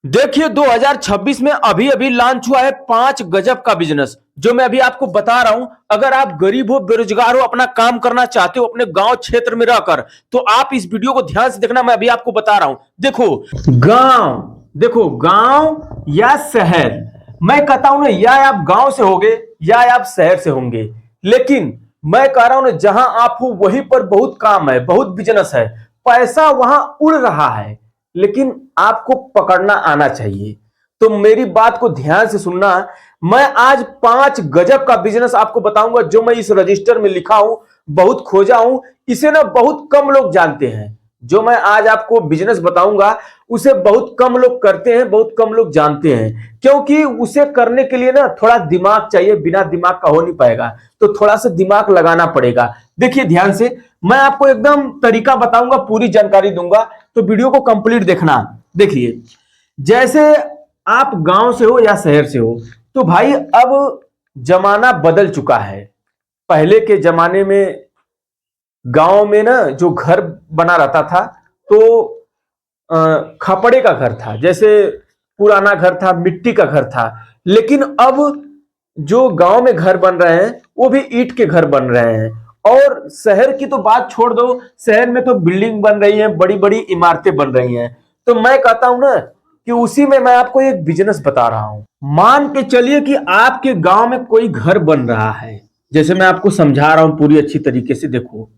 देखिए 2026 में अभी अभी लॉन्च हुआ है 5 गजब का बिजनेस जो मैं अभी आपको बता रहा हूं। अगर आप गरीब हो, बेरोजगार हो, अपना काम करना चाहते हो अपने गांव क्षेत्र में रहकर, तो आप इस वीडियो को ध्यान से देखना। मैं अभी आपको बता रहा हूं। देखो गांव या शहर, मैं कहता हूं ना, या आप गांव से होगे या आप शहर से होंगे, लेकिन मैं कह रहा हूं ना, जहां आप हो वहीं पर बहुत काम है, बहुत बिजनेस है, पैसा वहां उड़ रहा है, लेकिन आपको पकड़ना आना चाहिए। तो मेरी बात को ध्यान से सुनना। मैं आज 5 गजब का बिजनेस आपको बताऊंगा जो मैं इस रजिस्टर में लिखा हूं, बहुत खोजा हूं। इसे ना बहुत कम लोग जानते हैं। जो मैं आज आपको बिजनेस बताऊंगा उसे बहुत कम लोग करते हैं, बहुत कम लोग जानते हैं, क्योंकि उसे करने के लिए ना थोड़ा दिमाग चाहिए। बिना दिमाग का हो नहीं पाएगा, तो थोड़ा सा दिमाग लगाना पड़ेगा। देखिए ध्यान से, मैं आपको एकदम तरीका बताऊंगा, पूरी जानकारी दूंगा, तो वीडियो को कंप्लीट देखना। देखिए, जैसे आप गांव से हो या शहर से हो, तो भाई अब जमाना बदल चुका है। पहले के जमाने में गांव में ना जो घर बना रहता था, तो खपड़े का घर था, जैसे पुराना घर था, मिट्टी का घर था। लेकिन अब जो गांव में घर बन रहे हैं वो भी ईंट के घर बन रहे हैं। और शहर की तो बात छोड़ दो, शहर में तो बिल्डिंग बन रही है, बड़ी बड़ी इमारतें बन रही हैं। तो मैं कहता हूं ना कि उसी में मैं आपको एक बिजनेस बता रहा हूं। मान के चलिए कि आपके गांव में कोई घर बन रहा है, जैसे मैं आपको समझा रहा हूं पूरी अच्छी तरीके से। देखो,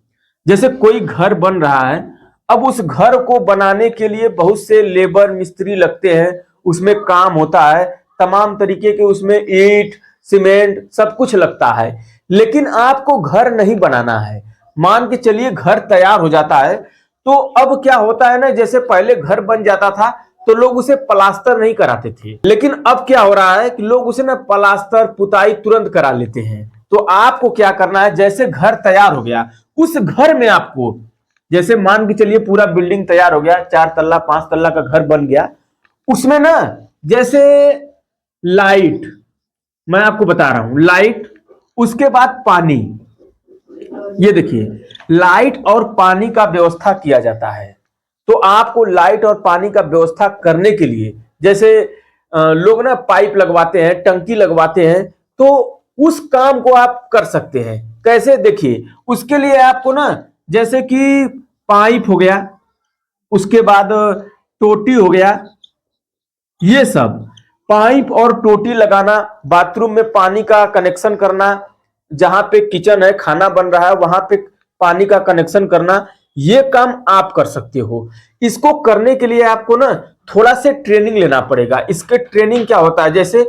जैसे कोई घर बन रहा है, अब उस घर को बनाने के लिए बहुत से लेबर मिस्त्री लगते हैं, उसमें काम होता है, तमाम तरीके के उसमें ईंट सीमेंट सब कुछ लगता है। लेकिन आपको घर नहीं बनाना है, मान के चलिए घर तैयार हो जाता है। तो अब क्या होता है ना, जैसे पहले घर बन जाता था तो लोग उसे प्लास्टर नहीं कराते थे, लेकिन अब क्या हो रहा है कि लोग उसे ना प्लास्टर पुताई तुरंत करा लेते हैं। तो आपको क्या करना है, जैसे घर तैयार हो गया, उस घर में आपको, जैसे मान के चलिए पूरा बिल्डिंग तैयार हो गया, 4 तल्ला 5 तल्ला का घर बन गया, उसमें ना जैसे लाइट, मैं आपको बता रहा हूं, लाइट, उसके बाद पानी, ये देखिए, लाइट और पानी का व्यवस्था किया जाता है। तो आपको लाइट और पानी का व्यवस्था करने के लिए, जैसे लोग ना पाइप लगवाते हैं, टंकी लगवाते हैं, तो उस काम को आप कर सकते हैं। कैसे, देखिए, उसके लिए आपको ना, जैसे कि पाइप हो गया, उसके बाद टोटी हो गया, ये सब पाइप और टोटी लगाना, बाथरूम में पानी का कनेक्शन करना, जहां पे किचन है, खाना बन रहा है, वहां पे पानी का कनेक्शन करना, ये काम आप कर सकते हो। इसको करने के लिए आपको ना थोड़ा से ट्रेनिंग लेना पड़ेगा। इसके ट्रेनिंग क्या होता है, जैसे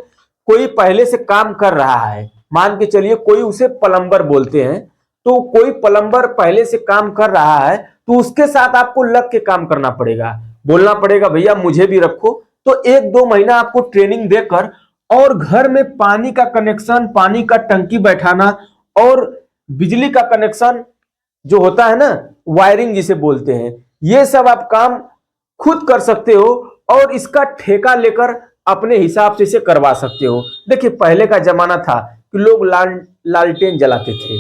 कोई पहले से काम कर रहा है, मान के चलिए कोई उसे प्लम्बर बोलते हैं, तो कोई प्लम्बर पहले से काम कर रहा है, तो उसके साथ आपको लग के काम करना पड़ेगा, बोलना पड़ेगा भैया मुझे भी रखो। तो 1-2 महीना आपको ट्रेनिंग देकर, और घर में पानी का कनेक्शन, पानी का टंकी बैठाना, और बिजली का कनेक्शन जो होता है ना, वायरिंग जिसे बोलते हैं, ये सब आप काम खुद कर सकते हो, और इसका ठेका लेकर अपने हिसाब से इसे करवा सकते हो। देखिए, पहले का जमाना था कि लोग लालटेन जलाते थे,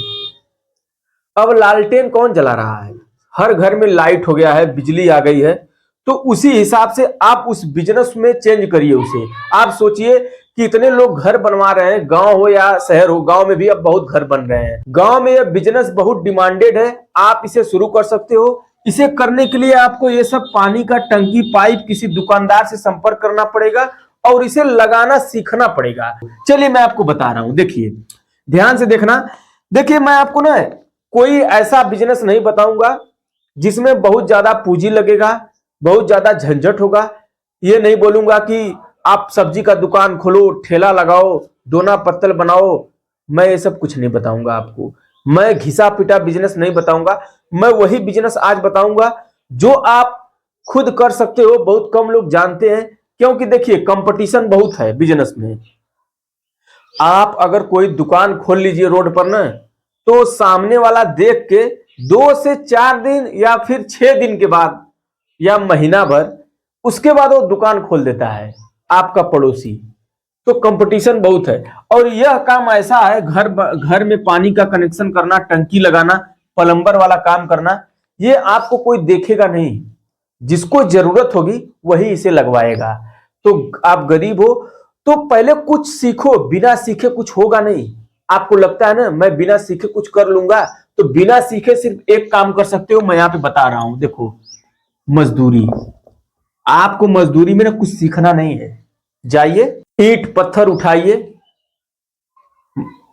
अब लालटेन कौन जला रहा है, हर घर में लाइट हो गया है, बिजली आ गई है। तो उसी हिसाब से आप उस बिजनेस में चेंज करिए उसे। आप सोचिए कि इतने लोग घर बनवा रहे हैं, गांव हो या शहर हो, गांव में भी अब बहुत घर बन रहे हैं, गांव में यह बिजनेस बहुत डिमांडेड है, आप इसे शुरू कर सकते हो। इसे करने के लिए आपको ये सब पानी का टंकी, पाइप, किसी दुकानदार से संपर्क करना पड़ेगा, और इसे लगाना सीखना पड़ेगा। चलिए मैं आपको बता रहा हूं, देखिए ध्यान से देखना। देखिए, मैं आपको ना कोई ऐसा बिजनेस नहीं बताऊंगा जिसमें बहुत ज्यादा पूंजी लगेगा, बहुत ज्यादा झंझट होगा। ये नहीं बोलूंगा कि आप सब्जी का दुकान खोलो, ठेला लगाओ, दोना पत्तल बनाओ, मैं ये सब कुछ नहीं बताऊंगा आपको। मैं घिसा पिटा बिजनेस नहीं बताऊंगा। मैं वही बिजनेस आज बताऊंगा जो आप खुद कर सकते हो, बहुत कम लोग जानते हैं, क्योंकि देखिए कंपटीशन बहुत है बिजनेस में। आप अगर कोई दुकान खोल लीजिए रोड पर ना, तो सामने वाला देख के 2 से 4 दिन या फिर 6 दिन के बाद या महीना भर, उसके बाद वो दुकान खोल देता है आपका पड़ोसी। तो कंपटीशन बहुत है। और यह काम ऐसा है, घर घर में पानी का कनेक्शन करना, टंकी लगाना, प्लम्बर वाला काम करना, ये आपको कोई देखेगा नहीं, जिसको जरूरत होगी वही इसे लगवाएगा। तो आप गरीब हो तो पहले कुछ सीखो, बिना सीखे कुछ होगा नहीं। आपको लगता है ना मैं बिना सीखे कुछ कर लूंगा, तो बिना सीखे सिर्फ एक काम कर सकते हो, मैं यहाँ पे बता रहा हूं, देखो, मजदूरी। आपको मजदूरी में ना कुछ सीखना नहीं है। जाइए, ईंट पत्थर उठाइए,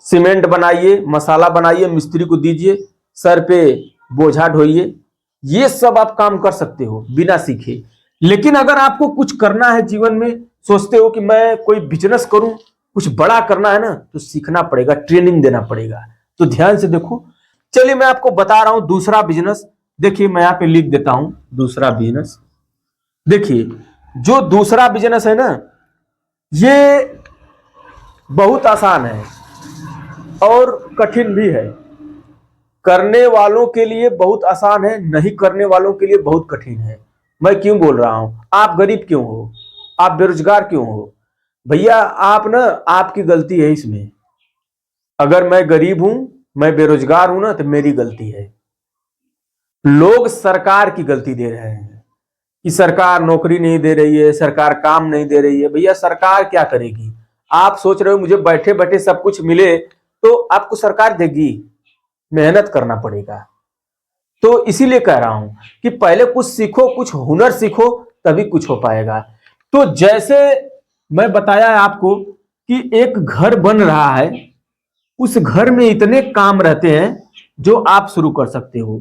सीमेंट बनाइए, मसाला बनाइए, मिस्त्री को दीजिए, सर पे बोझा ढोइए, ये सब आप काम कर सकते हो बिना सीखे। लेकिन अगर आपको कुछ करना है जीवन में, सोचते हो कि मैं कोई बिजनेस करूं, कुछ बड़ा करना है ना, तो सीखना पड़ेगा, ट्रेनिंग देना पड़ेगा। तो ध्यान से देखो, चलिए मैं आपको बता रहा हूं दूसरा बिजनेस। देखिए मैं यहां पे लिख देता हूं दूसरा बिजनेस। देखिए जो दूसरा बिजनेस है ना, ये बहुत आसान है और कठिन भी है। करने वालों के लिए बहुत आसान है, नहीं करने वालों के लिए बहुत कठिन है। मैं क्यों बोल रहा हूं? आप गरीब क्यों हो? आप बेरोजगार क्यों हो? भैया आप ना, आपकी गलती है इसमें। अगर मैं गरीब हूं, मैं बेरोजगार हूं ना, तो मेरी गलती है। लोग सरकार की गलती दे रहे हैं कि सरकार नौकरी नहीं दे रही है, सरकार काम नहीं दे रही है। भैया सरकार क्या करेगी? आप सोच रहे हो मुझे बैठे बैठे सब कुछ मिले, तो आपको सरकार देगी? मेहनत करना पड़ेगा। तो इसीलिए कह रहा हूं कि पहले कुछ सीखो, कुछ हुनर सीखो, तभी कुछ हो पाएगा। तो जैसे मैं बताया आपको कि एक घर बन रहा है, उस घर में इतने काम रहते हैं जो आप शुरू कर सकते हो।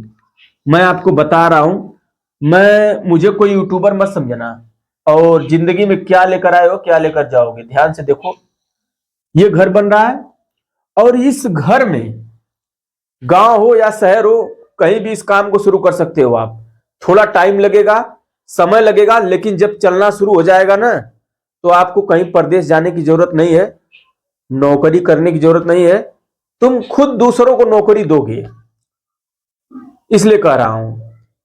मैं आपको बता रहा हूं, मुझे कोई यूट्यूबर मत समझना, और जिंदगी में क्या लेकर आए हो, क्या लेकर जाओगे, ध्यान से देखो। ये घर बन रहा है और इस घर में, गांव हो या शहर हो, कहीं भी इस काम को शुरू कर सकते हो आप। थोड़ा टाइम लगेगा, समय लगेगा, लेकिन जब चलना शुरू हो जाएगा ना, तो आपको कहीं परदेश जाने की जरूरत नहीं है, नौकरी करने की जरूरत नहीं है। तुम खुद दूसरों को नौकरी दोगे। इसलिए कह रहा हूं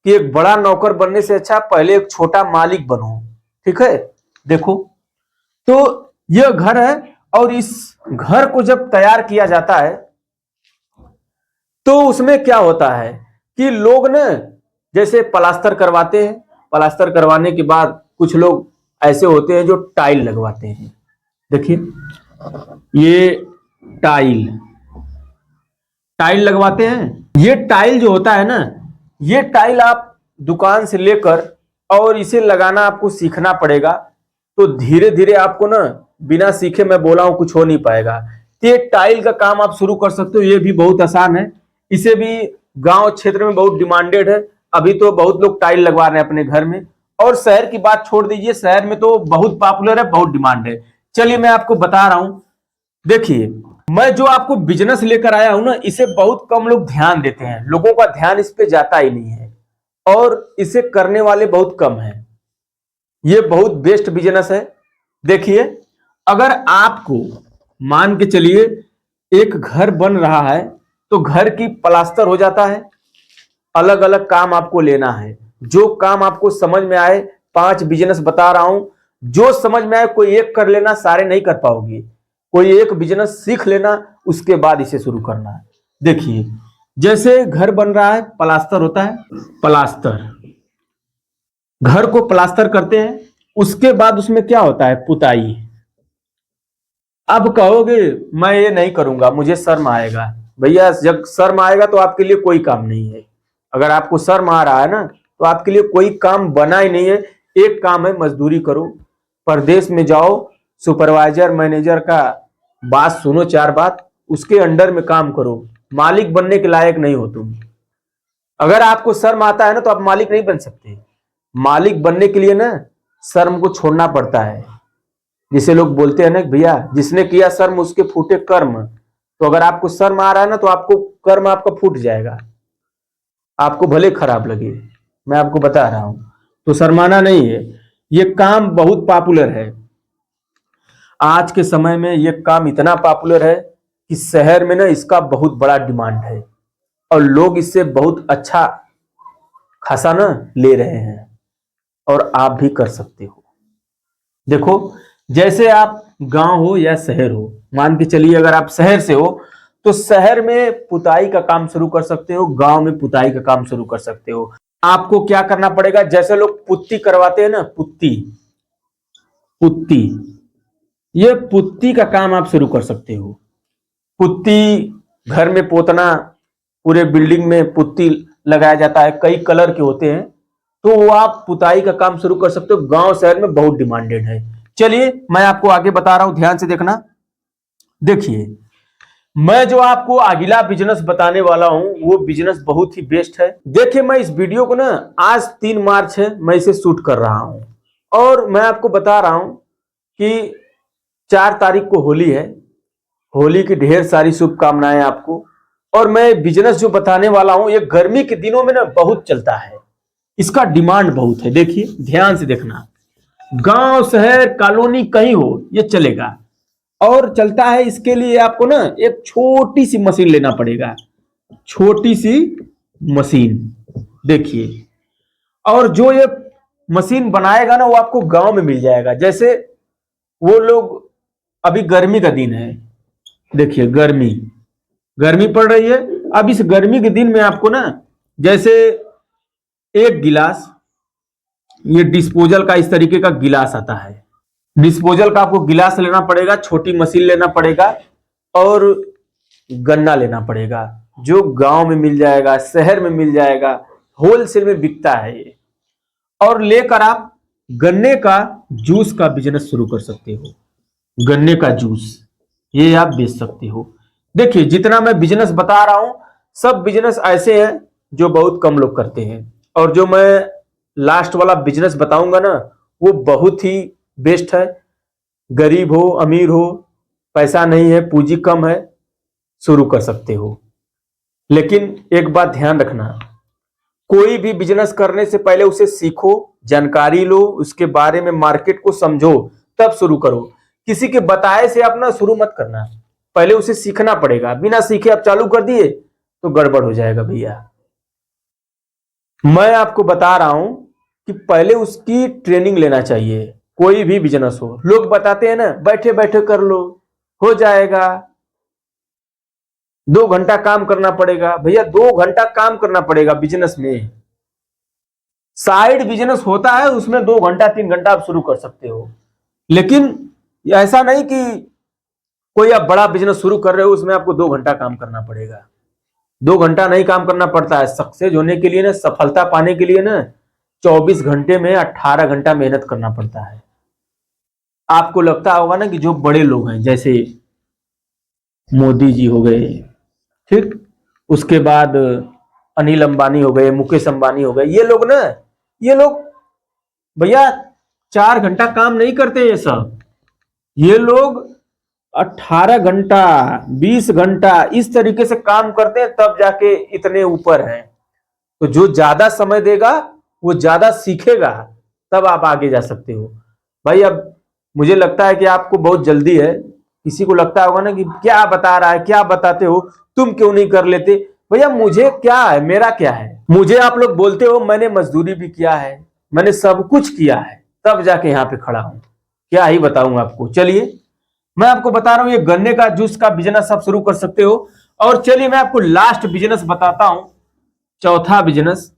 कि एक बड़ा नौकर बनने से अच्छा पहले एक छोटा मालिक बनो। ठीक है? देखो, तो यह घर है और इस घर को जब तैयार किया जाता है, तो उसमें क्या होता है कि लोग ना, जैसे प्लास्टर करवाते हैं, प्लास्टर करवाने के बाद कुछ लोग ऐसे होते हैं जो टाइल लगवाते हैं। देखिए ये टाइल टाइल लगवाते हैं। ये टाइल जो होता है ना, ये टाइल आप दुकान से लेकर और इसे लगाना आपको सीखना पड़ेगा। तो धीरे धीरे आपको ना, बिना सीखे मैं बोला हूं कुछ हो नहीं पाएगा। तो ये टाइल का काम आप शुरू कर सकते हो, ये भी बहुत आसान है। इसे भी गांव क्षेत्र में बहुत डिमांडेड है। अभी तो बहुत लोग टाइल लगवा रहे हैं अपने घर में, और शहर की बात छोड़ दीजिए, शहर में तो बहुत पॉपुलर है, बहुत डिमांड है। चलिए मैं आपको बता रहा हूं। देखिए मैं जो आपको बिजनेस लेकर आया हूं ना, इसे बहुत कम लोग ध्यान देते हैं, लोगों का ध्यान इस पे जाता ही नहीं है, और इसे करने वाले बहुत कम हैं। ये बहुत बेस्ट बिजनेस है। देखिए, अगर आपको, मान के चलिए एक घर बन रहा है, तो घर की प्लास्टर हो जाता है। अलग अलग काम आपको लेना है, जो काम आपको समझ में आए। 5 बिजनेस बता रहा हूं, जो समझ में आए कोई एक कर लेना, सारे नहीं कर पाओगे। कोई एक बिजनेस सीख लेना, उसके बाद इसे शुरू करना है। देखिए जैसे घर बन रहा है, प्लास्टर होता है, प्लास्टर, घर को प्लास्टर करते हैं, उसके बाद उसमें क्या होता है, पुताई। अब कहोगे मैं ये नहीं करूंगा, मुझे शर्म आएगा। भैया जब शर्म आएगा तो आपके लिए कोई काम नहीं है। अगर आपको शर्म आ रहा है ना, तो आपके लिए कोई काम बना ही नहीं है। एक काम है, मजदूरी करो, परदेश में जाओ, सुपरवाइजर मैनेजर का बात सुनो, 4 बात, उसके अंडर में काम करो। मालिक बनने के लायक नहीं हो तुम। अगर आपको शर्म आता है ना, तो आप मालिक नहीं बन सकते। मालिक बनने के लिए ना, शर्म को छोड़ना पड़ता है। जिसे लोग बोलते हैं ना भैया, जिसने किया शर्म उसके फूटे कर्म। तो अगर आपको शर्म आ रहा है ना, तो आपको कर्म आपका फूट जाएगा, आपको भले खराब लगे। मैं आपको बता रहा हूं, तो शर्माना नहीं है। ये काम बहुत पॉपुलर है। आज के समय में ये काम इतना पॉपुलर है कि शहर में ना इसका बहुत बड़ा डिमांड है, और लोग इससे बहुत अच्छा खासा ना ले रहे हैं, और आप भी कर सकते हो। देखो जैसे आप गांव हो या शहर हो, मान के चलिए अगर आप शहर से हो, तो शहर में पुताई का काम शुरू कर सकते हो, गांव में पुताई का काम शुरू कर सकते हो। आपको क्या करना पड़ेगा, जैसे लोग पुट्टी करवाते हैं ना, पुट्टी, पुट्टी, ये पुट्टी का काम आप शुरू कर सकते हो। पुट्टी घर में पोतना, पूरे बिल्डिंग में पुट्टी लगाया जाता है, कई कलर के होते हैं, तो वो आप पुताई का काम शुरू कर सकते हो। गांव शहर में बहुत डिमांडेड है। चलिए मैं आपको आगे बता रहा हूं, ध्यान से देखना। देखिए मैं जो आपको अगला बिजनेस बताने वाला हूं वो बिजनेस बहुत ही बेस्ट है। देखिए मैं इस वीडियो को ना आज 3 मार्च है, मैं इसे शूट कर रहा हूं और मैं आपको बता रहा हूं कि 4 तारीख को होली है। होली की ढेर सारी शुभकामनाएं आपको। और मैं बिजनेस जो बताने वाला हूं ये गर्मी के दिनों में ना बहुत चलता है, इसका डिमांड बहुत है। देखिए ध्यान से देखना, गांव शहर कॉलोनी कहीं हो ये चलेगा और चलता है। इसके लिए आपको ना एक छोटी सी मशीन लेना पड़ेगा, छोटी सी मशीन। देखिए और जो ये मशीन बनाएगा ना वो आपको गांव में मिल जाएगा। जैसे वो लोग, अभी गर्मी का दिन है, देखिए गर्मी पड़ रही है। अब इस गर्मी के दिन में आपको ना जैसे एक गिलास, ये डिस्पोजल का इस तरीके का गिलास आता है, डिस्पोजल का आपको गिलास लेना पड़ेगा, छोटी मशीन लेना पड़ेगा और गन्ना लेना पड़ेगा, जो गांव में मिल जाएगा, शहर में मिल जाएगा, होलसेल में बिकता है ये। और लेकर आप गन्ने का जूस का बिजनेस शुरू कर सकते हो। गन्ने का जूस ये आप बेच सकते हो। देखिए जितना मैं बिजनेस बता रहा हूं सब बिजनेस ऐसे हैं जो बहुत कम लोग करते हैं, और जो मैं लास्ट वाला बिजनेस बताऊंगा ना वो बहुत ही बेस्ट है। गरीब हो अमीर हो, पैसा नहीं है, पूंजी कम है, शुरू कर सकते हो। लेकिन एक बात ध्यान रखना, कोई भी बिजनेस करने से पहले उसे सीखो, जानकारी लो, उसके बारे में मार्केट को समझो, तब शुरू करो। किसी के बताए से आप ना शुरू मत करना, पहले उसे सीखना पड़ेगा। बिना सीखे आप चालू कर दिए तो गड़बड़ हो जाएगा भैया। मैं आपको बता रहा हूं कि पहले उसकी ट्रेनिंग लेना चाहिए। कोई भी बिजनेस हो, लोग बताते हैं ना बैठे बैठे कर लो, हो जाएगा, 2 घंटा काम करना पड़ेगा। भैया 2 घंटा काम करना पड़ेगा बिजनेस में। साइड बिजनेस होता है उसमें 2 घंटा 3 घंटा आप शुरू कर सकते हो, लेकिन ऐसा नहीं कि कोई आप बड़ा बिजनेस शुरू कर रहे हो उसमें आपको 2 घंटा काम करना पड़ेगा। 2 घंटा नहीं काम करना पड़ता है। सक्सेस होने के लिए ना, सफलता पाने के लिए ना 24 घंटे में 18 घंटा मेहनत करना पड़ता है। आपको लगता होगा ना कि जो बड़े लोग हैं जैसे मोदी जी हो गए, ठीक, उसके बाद अनिल अंबानी हो गए, मुकेश अंबानी हो गए, ये लोग भैया 4 घंटा काम नहीं करते। ये लोग 18 घंटा 20 घंटा इस तरीके से काम करते हैं, तब जाके इतने ऊपर हैं। तो जो ज्यादा समय देगा वो ज्यादा सीखेगा, तब आप आगे जा सकते हो। भाई अब मुझे लगता है कि आपको बहुत जल्दी है। किसी को लगता होगा ना कि क्या बता रहा है, क्या बताते हो, तुम क्यों नहीं कर लेते। भैया मुझे क्या है, मेरा क्या है। मुझे आप लोग बोलते हो, मैंने मजदूरी भी किया है, मैंने सब कुछ किया है, तब जाके यहाँ पे खड़ा हूं। क्या ही बताऊं आपको। चलिए मैं आपको बता रहा हूं ये गन्ने का जूस का बिजनेस आप शुरू कर सकते हो। और चलिए मैं आपको लास्ट बिजनेस बताता हूं, चौथा बिजनेस।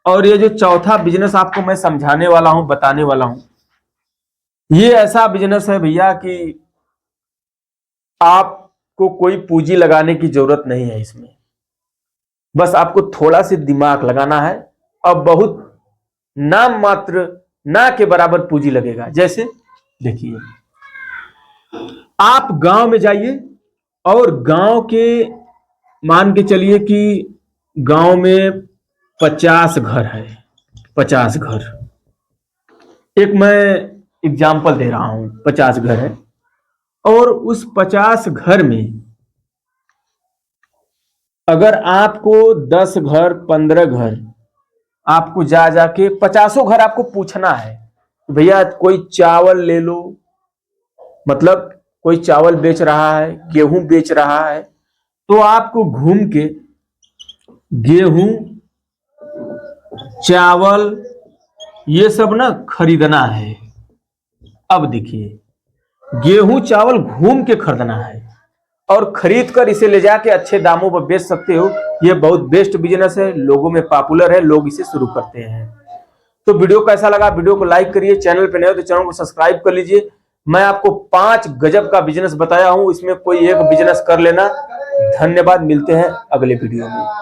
और ये जो चौथा बिजनेस आपको मैं समझाने वाला हूं, बताने वाला हूं, ये ऐसा बिजनेस है भैया कि आपको कोई पूंजी लगाने की जरूरत नहीं है इसमें। बस आपको थोड़ा सी दिमाग लगाना है और बहुत नाम मात्र, ना के बराबर पूंजी लगेगा। जैसे देखिए आप गांव में जाइए और गांव के, मान के चलिए कि गांव में 50 घर है, 50 घर, एक मैं एग्जाम्पल दे रहा हूं, 50 घर है। और उस 50 घर में अगर आपको 10 घर 15 घर आपको जा जाके 50 घर आपको पूछना है, भैया कोई चावल ले लो, मतलब कोई चावल बेच रहा है, गेहूं बेच रहा है, तो आपको घूम के गेहूं चावल ये सब ना खरीदना है। अब देखिए गेहूं चावल घूम के खरीदना है और खरीद कर इसे ले जाके अच्छे दामों पर बेच सकते हो। ये बहुत बेस्ट बिजनेस है, लोगों में पॉपुलर है, लोग इसे शुरू करते हैं। तो वीडियो कैसा लगा, वीडियो को लाइक करिए, चैनल पे नए हो तो चैनल को सब्सक्राइब कर लीजिए। मैं आपको 5 गजब का बिजनेस बताया हूं, इसमें कोई एक बिजनेस कर लेना। धन्यवाद, मिलते हैं अगले वीडियो में।